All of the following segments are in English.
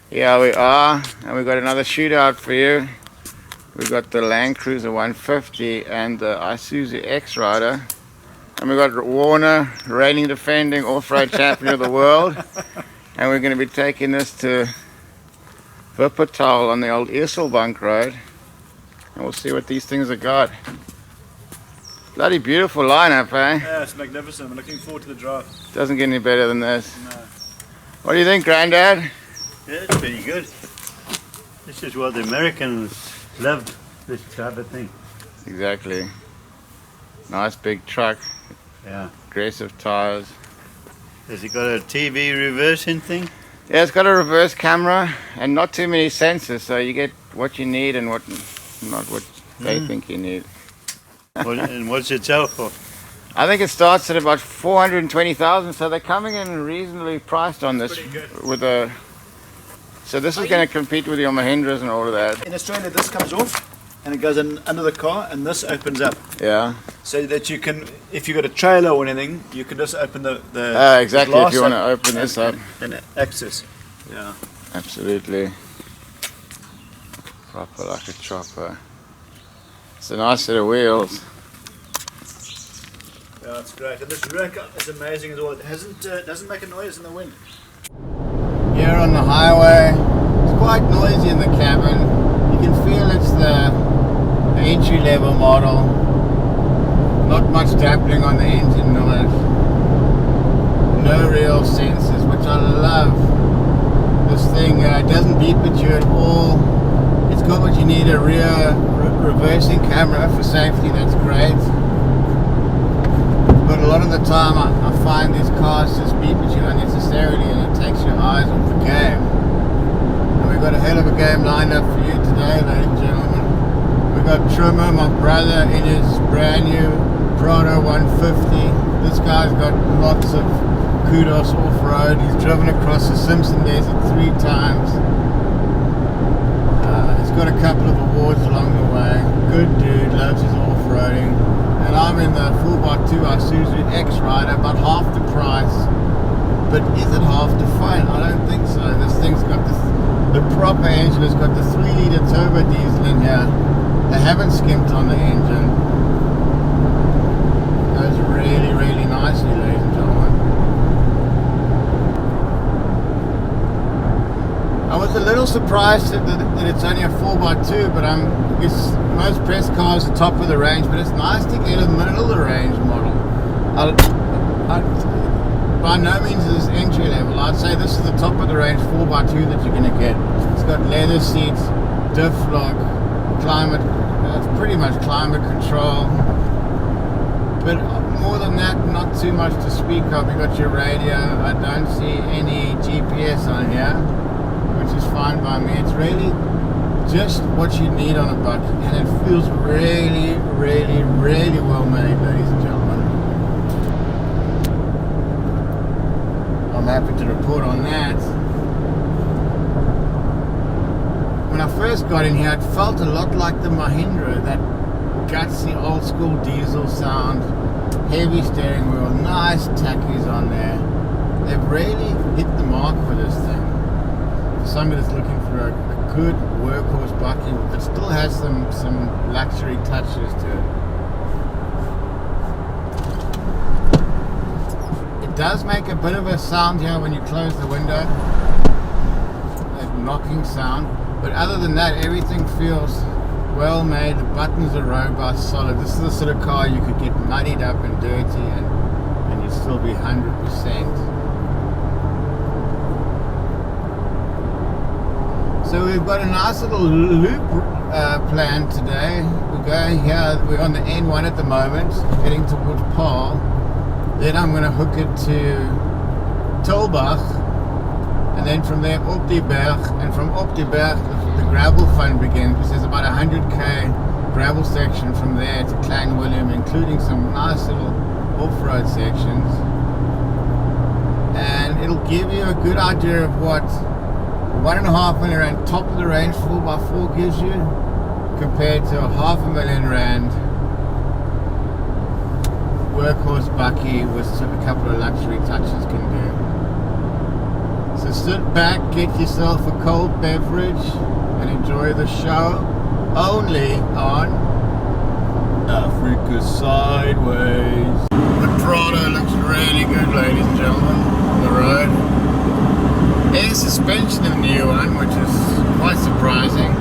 Here we are, and we've got another shootout for you. We've got the Land Cruiser 150 and the Isuzu X-Rider. And we've got Warner, reigning defending off-road champion of the world. And we're going to be taking this to Wuppertal on the old Isuzu road. And we'll see what these things have got. Bloody beautiful lineup, eh? Yeah, it's magnificent. I'm looking forward to the drive. Doesn't get any better than this. No. What do you think, Grandad? Yeah, it's pretty good. This is what the Americans loved, this type of thing. Exactly. Nice big truck. Yeah. Aggressive tires. Has it got a TV reversing thing? Yeah, it's got a reverse camera and not too many sensors, so you get what you need and what not what they think you need. And what's it sell for? I think it starts at about 420,000, so they're coming in reasonably priced on this. With a. So this is going to compete with your Mahindras and all of that. In Australia, this comes off and it goes in under the car, and this opens up. Yeah. So that you can, if you've got a trailer or anything, you can just open the exactly, glass if you want to up open this up. and access. Yeah. Absolutely. Proper like a chopper. It's a nice set of wheels. Yeah, it's great. And this rack is amazing as well. It doesn't make a noise in the wind. Here on the highway, it's quite noisy in the cabin. You can feel it's the entry-level model. Not much damping on the engine noise. No real sensors, which I love. This thing doesn't beep at you at all. It's got what you need, a rear reversing camera for safety, that's great. But a lot of the time I find these cars just beep at you unnecessarily and it takes your eyes off the game. And we've got a hell of a game lined up for you today, ladies and gentlemen. We've got Trimmer, my brother, in his brand new Prado 150. This guy's got lots of kudos off-road. He's driven across the Simpson Desert 3 times. He's got a couple of awards along the way. Good dude, loves his off-roading. And I'm in the 4x2 Isuzu X-Rider, about half the price. But is it half the fun? I don't think so. This thing's got the proper engine. It's got the 3-litre turbo diesel in here. They haven't skimped on the engine. It goes really, really nicely, ladies and gentlemen. I was a little surprised that it's only a 4x2, but most press cars are top of the range, but it's nice to get a middle of the range model. By no means is this entry level. I'd say this is the top of the range 4x2 that you're going to get. It's got leather seats, diff lock, climate, it's pretty much climate control. But more than that, not too much to speak of. You got your radio. I don't see any GPS on here, which is fine by me. It's really just what you need on a bakkie, and it feels really, really, really well made, ladies and gentlemen. I'm happy to report on that. When I first got in here, it felt a lot like the Mahindra, that gutsy old school diesel sound, heavy steering wheel, nice tackies on there. They've really hit the mark for this thing. For somebody that's looking for a good workhorse bakkie that still has some luxury touches to it. It does make a bit of a sound here when you close the window, a knocking sound, but other than that everything feels well made. The buttons are robust, solid. This is the sort of car you could get muddied up and dirty and you'd still be 100%. So we've got a nice little loop planned today. We're going here, we're on the N1 at the moment, heading towards Paarl. Then I'm going to hook it to Tolbach, and then from there up die Berg, and from up die Berg the gravel fun begins, which is about 100k gravel section from there to Klein Willem, including some nice little off-road sections. And it'll give you a good idea of what 1.5 million rand top of the range 4x4 gives you, compared to a R500,000 workhorse bakkie with a couple of luxury touches can do. So So sit back, get yourself a cold beverage, and enjoy the show. Only on Africa Sideways. The Prado looks really good, ladies and gentlemen, on the road. Air suspension in the new one, which is quite surprising.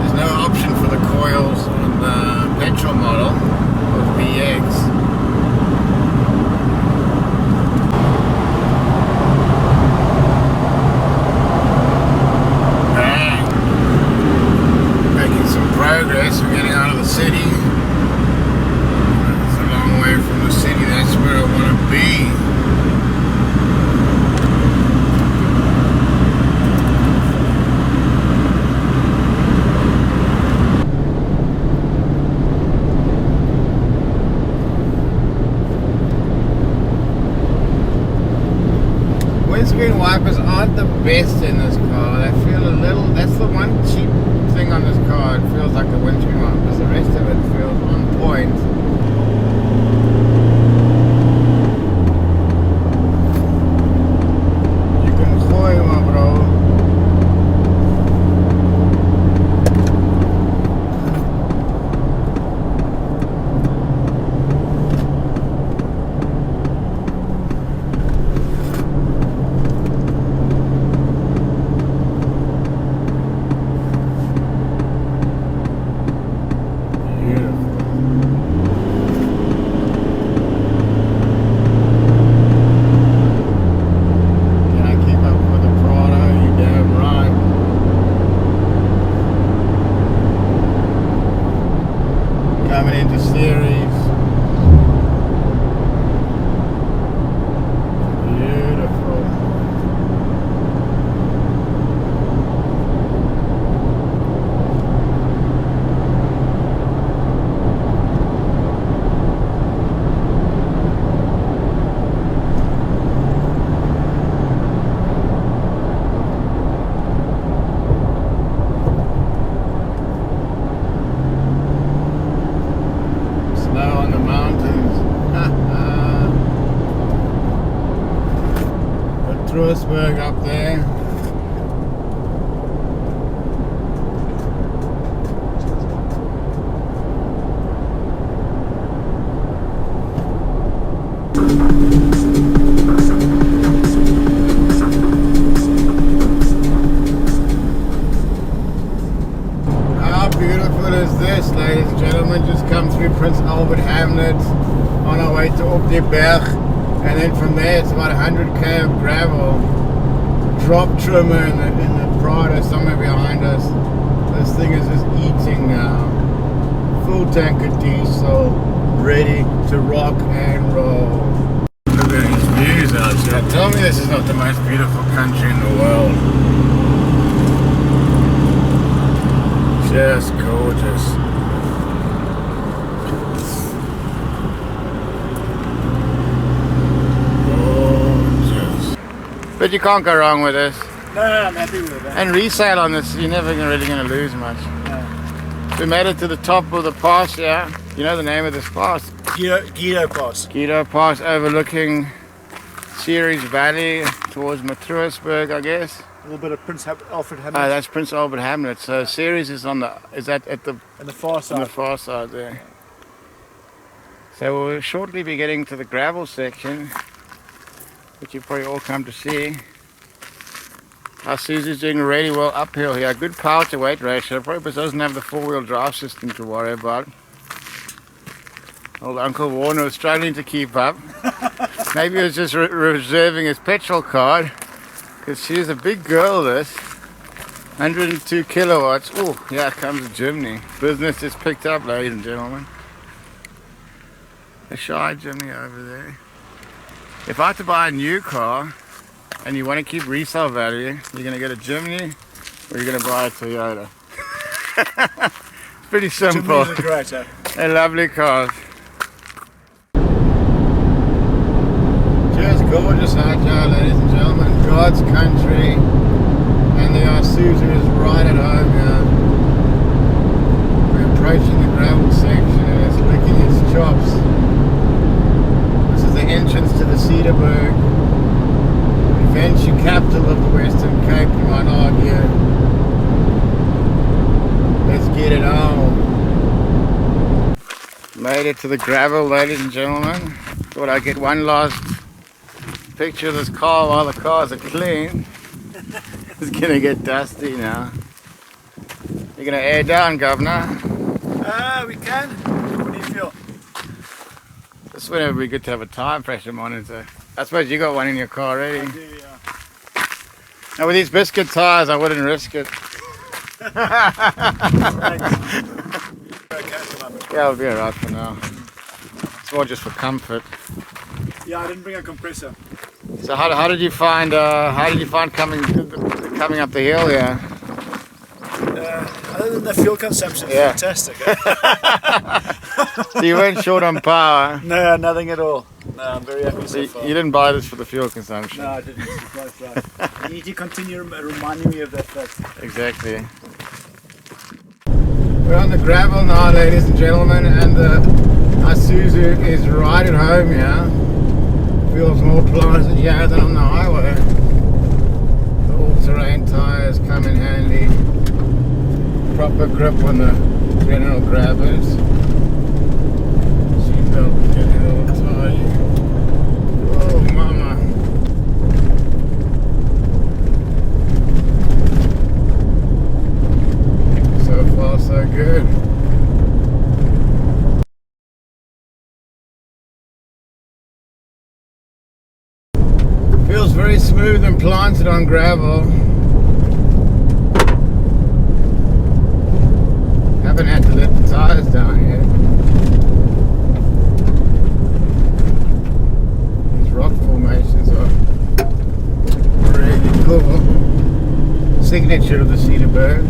There's no option for the coils on the petrol model with BX. Progress, we're getting out of the city. It's a long way from the city, that's where I want to be. Windscreen wipers aren't the best in this car. They feel a little, that's the one cheap thing on this car. It feels like the windscreen wipers. The rest of it feels on point. You can gooi, my bro. Coming into series. Beautiful. On the mountains. The Cederberg up there. How beautiful is this, ladies and gentlemen? Just come through Prince Albert Hamlet on our way to Cederberg, and then from there it's about 100k of gravel. Drop trimmer in the Prado somewhere behind us. This thing is just eating now. Full tank of diesel, ready to rock and roll. Look at these views out here. Tell me this is not the most beautiful country in the world. Just gorgeous. Gorgeous. But you can't go wrong with this. No, I'm happy with that. And resale on this, you're never really going to lose much. No. We made it to the top of the pass, yeah. You know the name of this pass? Guido Pass. Guido Pass, overlooking Ceres Valley towards Cederberg, I guess. A little bit of Prince Alfred Hamlet. Oh, that's Prince Albert Hamlet. So Ceres is on the, is that at the, on the far side. on the far side there. So we'll shortly be getting to the gravel section, which you've probably all come to see. Our Isuzu's doing really well uphill here. Good power to weight ratio, probably doesn't have the four-wheel drive system to worry about. Old Uncle Warner was struggling to keep up. Maybe he was just reserving his petrol card, because she's a big girl, this. 102 kilowatts. Oh, here comes the chimney. Business is picked up, ladies and gentlemen. A shy chimney over there. If I had to buy a new car, and you want to keep resale value, you're going to get a Jimny, or you're going to buy a Toyota. It's pretty simple. Jimny's are great, eh? They're lovely cars. Just gorgeous out here, ladies and gentlemen. God's country, and the Isuzu is right at home here. We're approaching the gravel section, and it's licking its chops. This is the entrance to the Cederberg. Adventure Cap Made it to the gravel, ladies and gentlemen. Thought I'd get one last picture of this car while the cars are clean. It's gonna get dusty now. You're gonna air down, Governor? We can. What do you feel? This would be good to have a tire pressure monitor. I suppose you got one in your car already. I do, yeah. Now with these biscuit tires, I wouldn't risk it. Yeah, it'll be alright for now. It's more just for comfort. Yeah, I didn't bring a compressor. So how did you find coming up the hill here? Other than the fuel consumption, it's Yeah. fantastic. So you weren't short on power. No, nothing at all. No, I'm very happy So so far. you didn't buy this for the fuel consumption. No, I didn't. That's right. You need to continue reminding me of that fact. Exactly. We're on the gravel now, ladies and gentlemen, and the Isuzu is right at home here. Feels more planted here than on the highway. The all-terrain tires come in handy. Proper grip on the general grabbers. Seatbelt getting all tight. Oh, mama. So far, so good. Feels very smooth and planted on gravel. Haven't had to let the tires down yet. These rock formations are really cool. Signature of the Cederberg.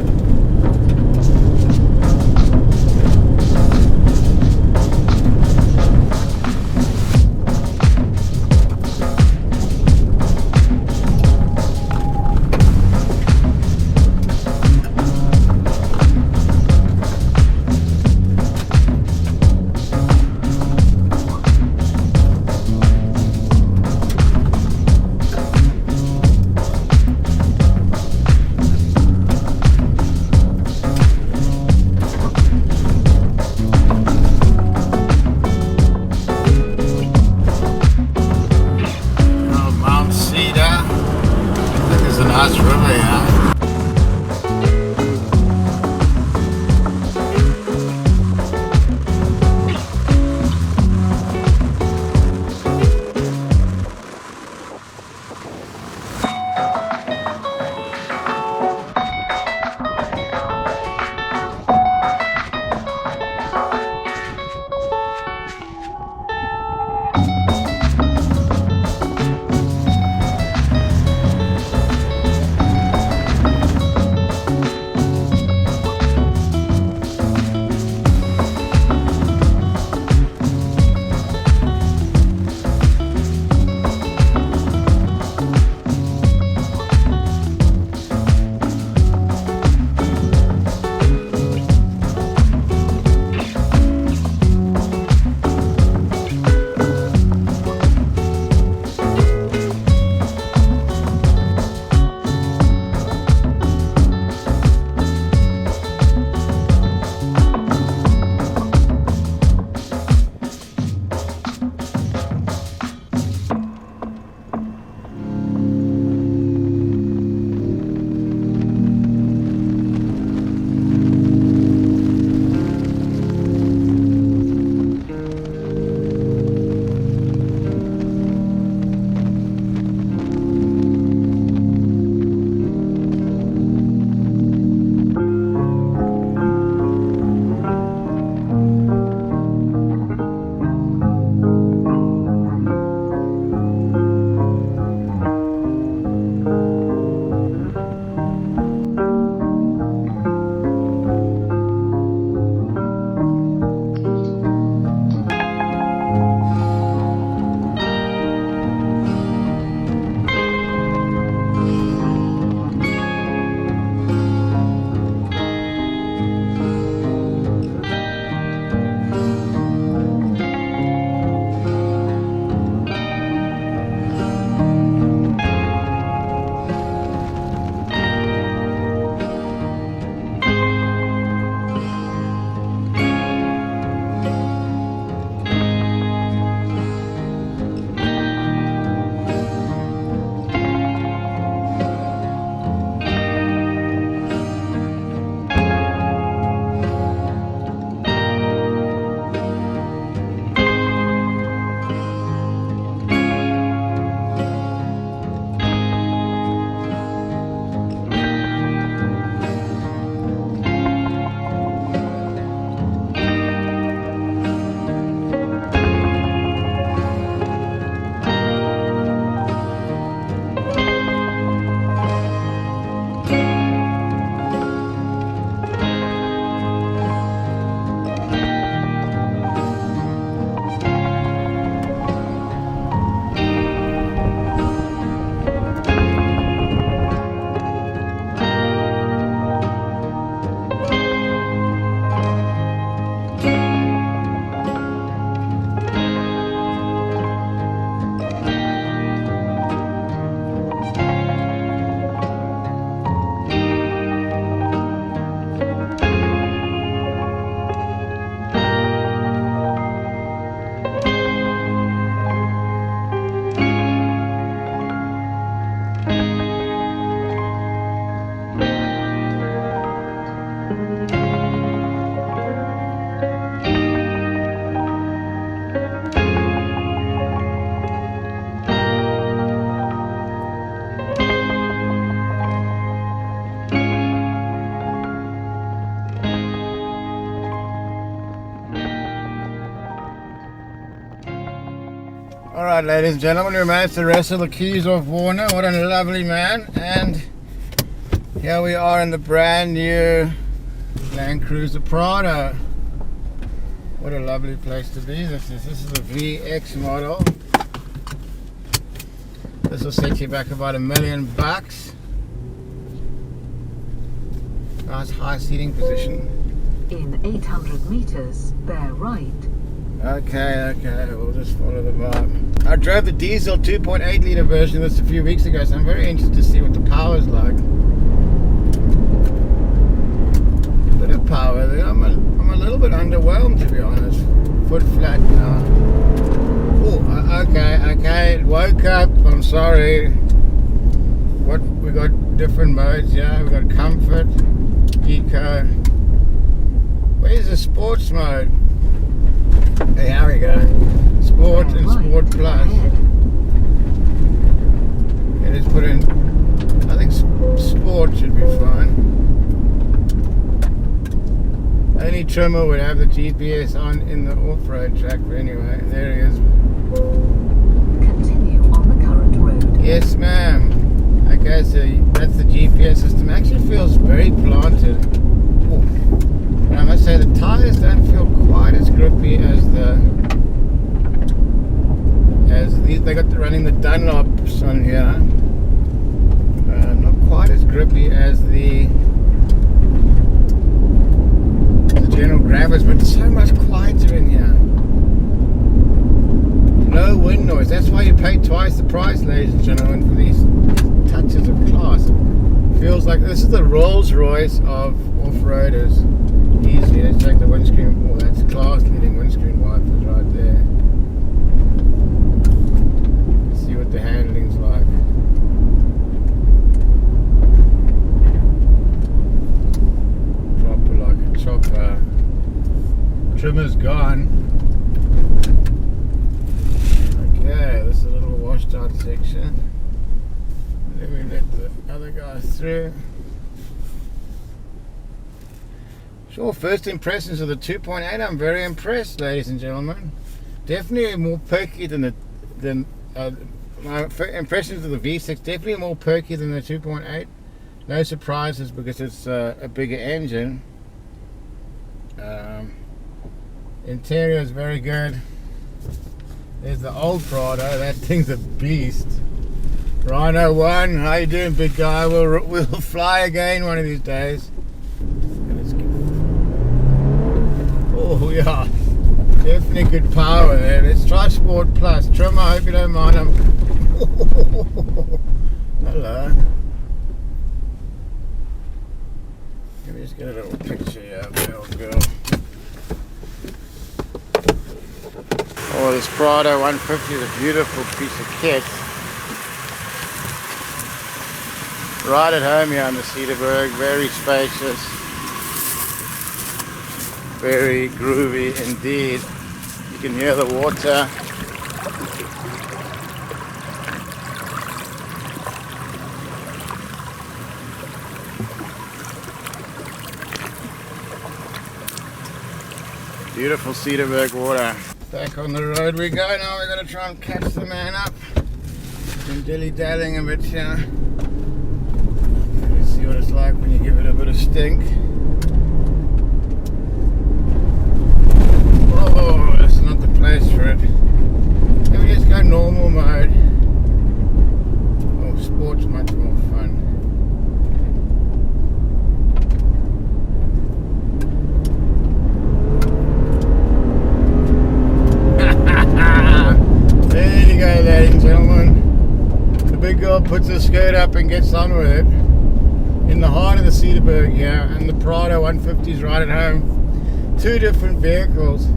Alright, ladies and gentlemen, we managed to wrestle the keys off Warner. What a lovely man. And here we are in the brand new Land Cruiser Prado. What a lovely place to be. This is a VX model. This will set you back about $1 million. Nice high seating position. In 800 meters, bear right. Okay, we'll just follow the vibe. I drove the diesel 2.8 litre version of this a few weeks ago, so I'm very interested to see what the power is like. Bit of power there. I'm a little bit underwhelmed, to be honest. Foot flat now. Oh, okay, it woke up. I'm sorry. What, we got different modes, yeah. We got comfort, eco. Where's the sports mode? Hey, here we go. Sport and Sport Plus. Yeah, let's put in, I think Sport should be fine. Only trimmer would have the GPS on in the off-road track, but anyway, there he is. Continue on the current road. Yes, ma'am. Okay, so that's the GPS system. Actually feels very planted. Ooh. And I must say the tyres don't feel quite as grippy as these. They got running the Dunlops on here. Not quite as grippy as the General Gravers, but so much quieter in here. No wind noise. That's why you pay twice the price, ladies and gentlemen, for these touches of class. Feels like this is the Rolls Royce of off-roaders. Easy. Let's check the windscreen. Oh, that's class leading windscreen wipers right there. Let's see what the handling's like. Proper like a chopper. Trimmer's gone. Okay, this is a little washed out section. Let me let the other guys through. Sure, first impressions of the 2.8, I'm very impressed, ladies and gentlemen. Definitely more perky than my impressions of the V6. Definitely more perky than the 2.8. No surprises because it's a bigger engine. Interior is very good. There's the old Prado. That thing's a beast. Rhino 1, how you doing, big guy? We'll fly again one of these days. Oh yeah, definitely good power there. Let's try Sport Plus. Trimmer, I hope you don't mind them. Hello. Let me just get a little picture here of the old girl. Oh, this Prado 150 is a beautiful piece of kit. Right at home here on the Cederberg, very spacious. Very groovy indeed. You can hear the water. Beautiful Cederberg water. Back on the road we go. Now we're going to try and catch the man up. Been dilly-dallying a bit here. Let's see what it's like when you give it a bit of stink. Oh, that's not the place for it. Can we just go normal mode? Oh, sport's much more fun. There you go, ladies and gentlemen. The big girl puts her skirt up and gets on with it. In the heart of the Cederberg here, and the Prado 150's right at home. Two different vehicles.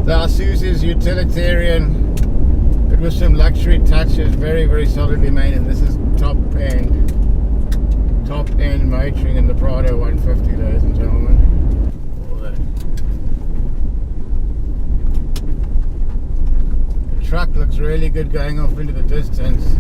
The Isuzu's utilitarian, but with some luxury touches, very, very solidly made, and this is top end motoring in the Prado 150, ladies and gentlemen. The truck looks really good going off into the distance.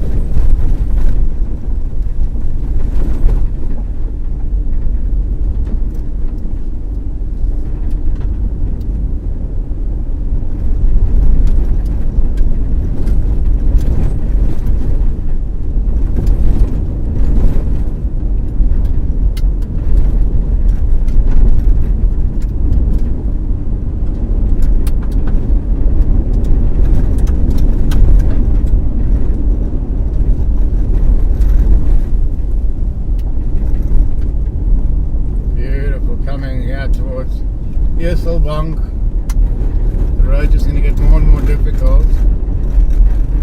universal bonk. The road just going to get more and more difficult.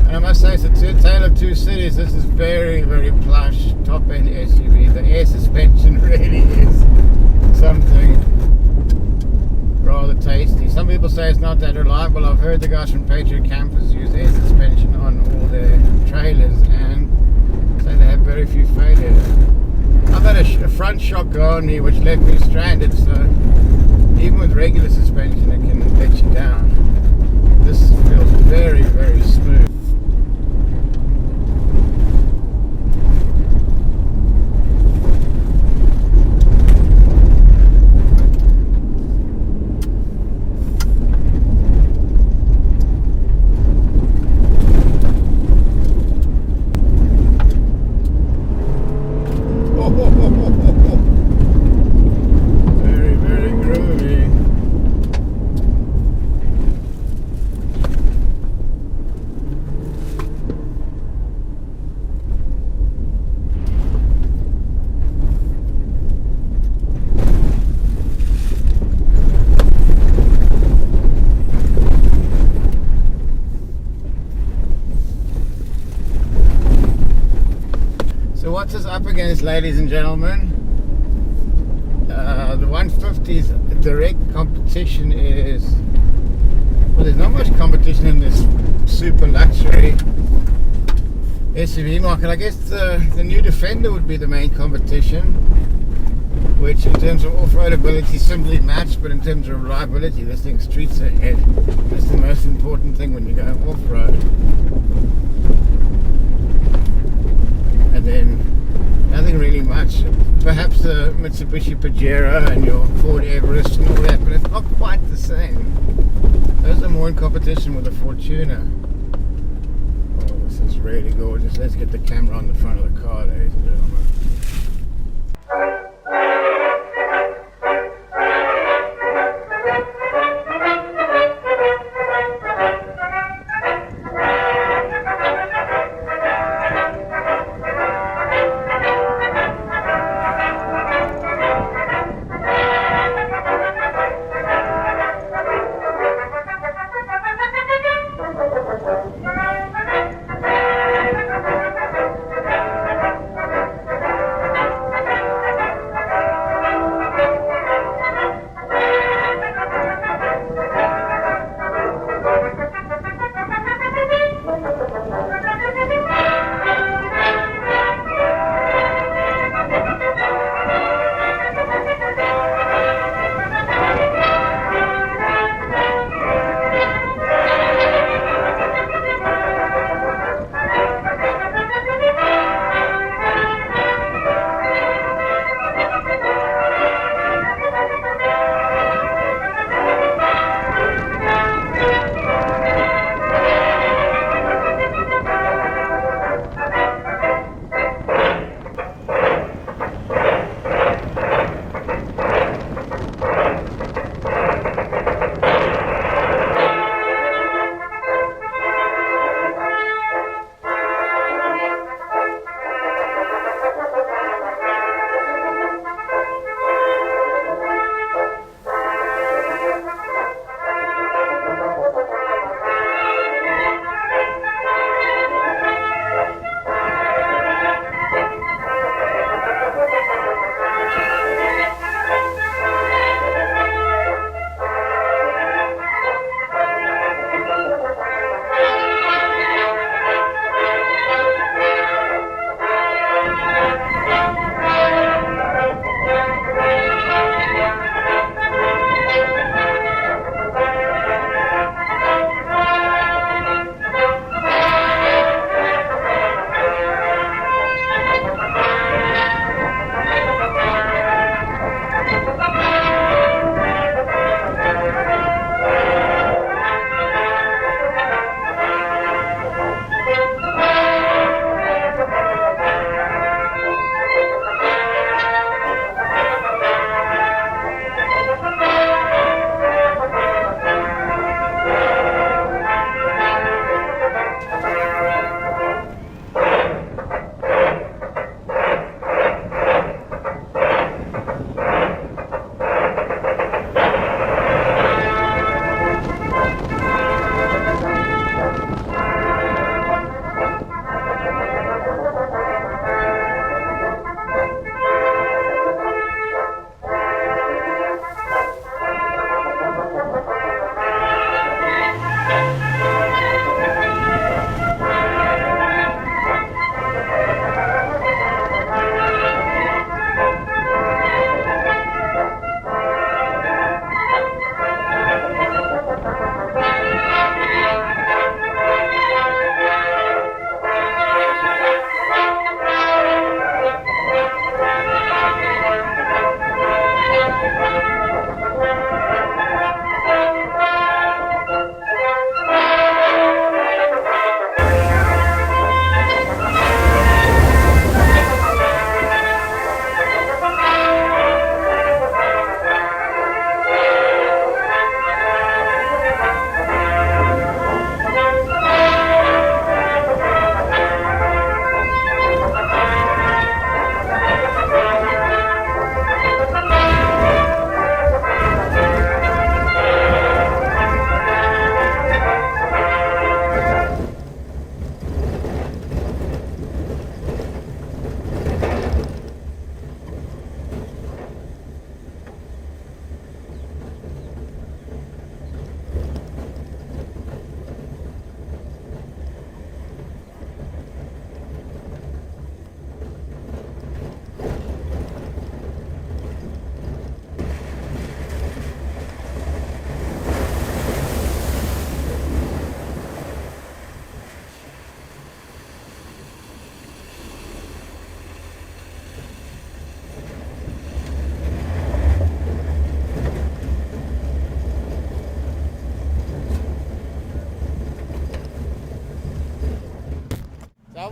And I must say, it's a tale of two cities. This is very, very plush, top-end SUV. The air suspension really is something rather tasty. Some people say it's not that reliable. I've heard the guys from Patriot Campers use air suspension on all their trailers and say they have very few failures. I've had a front shock go on me which left me stranded, so even with regular suspension it can let you down. This feels very, very smooth. Very, very groovy. So what's this up against, ladies and gentlemen? The 150's direct competition is, well, there's not much competition in this super luxury SUV market. I guess the new Defender would be the main competition, which in terms of off-road ability simply matched, but in terms of reliability this thing streets ahead. That's the most important thing when you go off-road. And then nothing really much. Perhaps the Mitsubishi Pajero and your Ford Everest and all that, but it's not quite the same. Those are more in competition with the Fortuner. Oh, this is really gorgeous. Let's get the camera on the front of the car, ladies and gentlemen.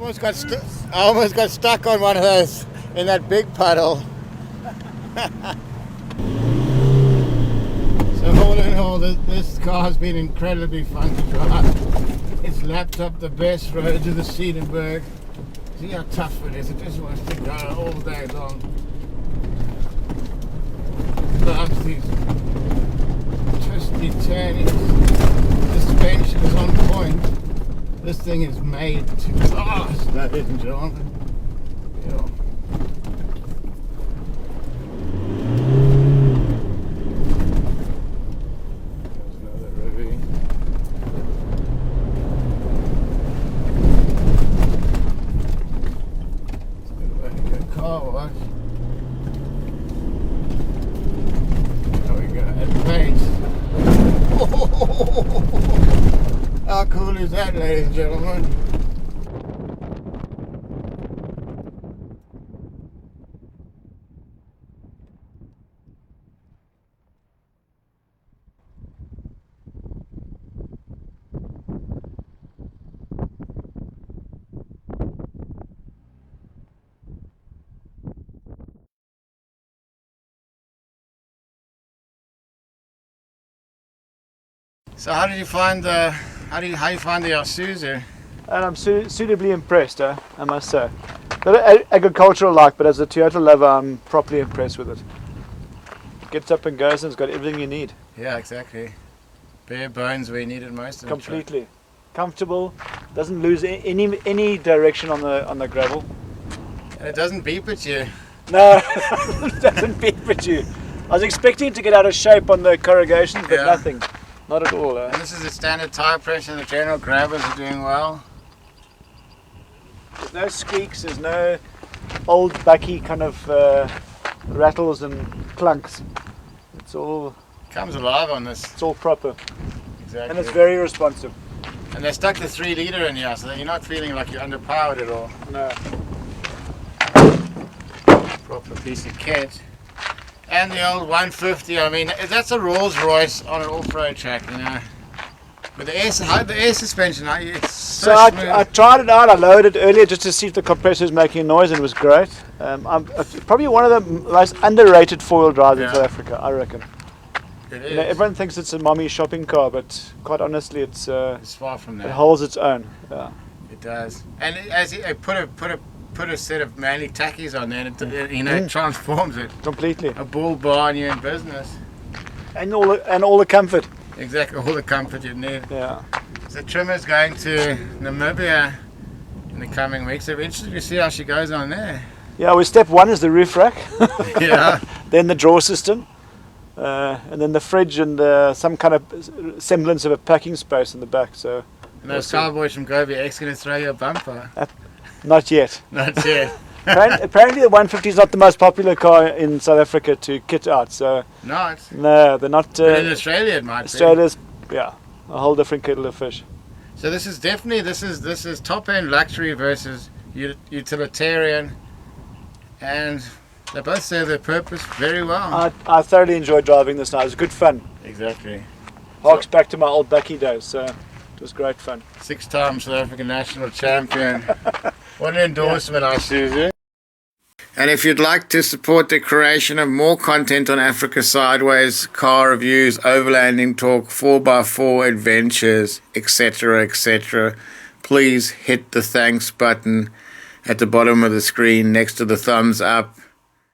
almost got stuck on one of those in that big puddle. So all in all, this car has been incredibly fun to drive. It's lapped up the best roads of the Cederberg. See how tough it is. It just wants to go all day long. Loves these twisty turnings. The suspension is on point. This thing is made to last, ladies and gentlemen. Yeah. There's another review. It's a good way to go car wash. There we go, at pace. How cool is that, ladies and gentlemen? So how did you find the how you find the Isuzu? And I'm suitably impressed, I must say. Not agricultural like, but as a Toyota lover, I'm properly impressed with it. It gets up and goes, and it's got everything you need. Yeah, exactly. Bare bones where you need it most of the Completely comfortable. Doesn't lose any direction on the gravel. time. And it doesn't beep at you. No, it doesn't beep at you. I was expecting it to get out of shape on the corrugations, but Yeah. nothing. Not at all. And this is the standard tire pressure. The general grabbers are doing well. There's no squeaks, there's no old bakkie kind of rattles and clunks. It's all Comes alive on this. it's all proper. Exactly. And it's very responsive. And they stuck the 3 litre in here, so that you're not feeling like you're underpowered at all. No. Proper piece of kit. And the old 150, I mean, that's a Rolls Royce on an off-road track, you know. But the air suspension, it's so smooth. I tried it out, I loaded it earlier just to see if the compressor was making noise, and it was great. It's probably one of the most underrated four-wheel drives in South Africa, I reckon. It is. You know, everyone thinks it's a mommy shopping car, but quite honestly, It's far from it that. holds its own. Yeah. It does. And as I put a set of manly tackies on there, and it transforms it. Completely. A bull bar and you're in business. And all the comfort. Exactly, all the comfort you need. Yeah. So Trimmer's going to Namibia in the coming weeks. So we're interested to see how she goes on there. Yeah, well, step one is the roof rack. Yeah. Then the drawer system. And then the fridge and some kind of semblance of a packing space in the back. So And those cowboys from Gobi X going to throw you a bumper. not yet. Not yet. Apparently the 150 is not the most popular car in South Africa to kit out. So Not. no, they're not. But in Australia it might be. Australia's, yeah, a whole different kettle of fish. So this is definitely this is top end luxury versus utilitarian, and they both serve their purpose very well. I thoroughly enjoyed driving this now. It was good fun. Exactly. Harks back to my old bakkie days. So it was great fun. 6-time South African national champion. What an endorsement, Isuzu. And if you'd like to support the creation of more content on Africa Sideways, car reviews, overlanding talk, 4x4 adventures, etc., etc., please hit the thanks button at the bottom of the screen next to the thumbs up.